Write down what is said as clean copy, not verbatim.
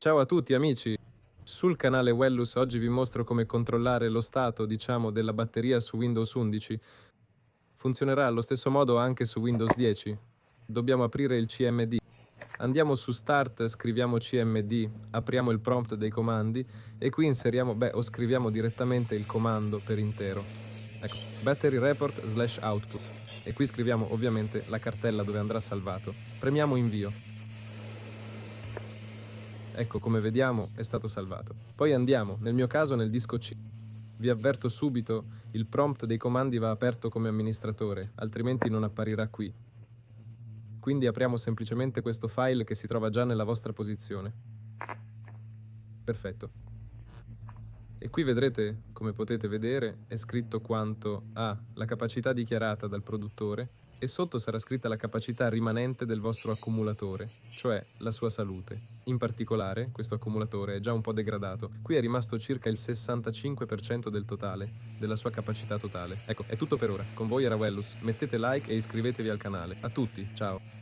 Ciao a tutti amici, sul canale Wellus oggi vi mostro come controllare lo stato, della batteria su Windows 11. Funzionerà allo stesso modo anche su Windows 10. Dobbiamo aprire il CMD. Andiamo su Start, scriviamo CMD, apriamo il prompt dei comandi e qui inseriamo, o scriviamo direttamente il comando per intero. Ecco, battery report / output. E qui scriviamo ovviamente la cartella dove andrà salvato. Premiamo invio. Ecco, come vediamo, è stato salvato. Poi andiamo, nel mio caso, nel disco C. Vi avverto subito, il prompt dei comandi va aperto come amministratore, altrimenti non apparirà qui. Quindi apriamo semplicemente questo file che si trova già nella vostra posizione. Perfetto. E qui vedrete, come potete vedere, è scritto quanto A, la capacità dichiarata dal produttore, e sotto sarà scritta la capacità rimanente del vostro accumulatore, cioè la sua salute. In particolare, questo accumulatore è già un po' degradato. Qui è rimasto circa il 65% del totale, della sua capacità totale. Ecco, è tutto per ora. Con voi era Wellus. Mettete like e iscrivetevi al canale. A tutti, ciao!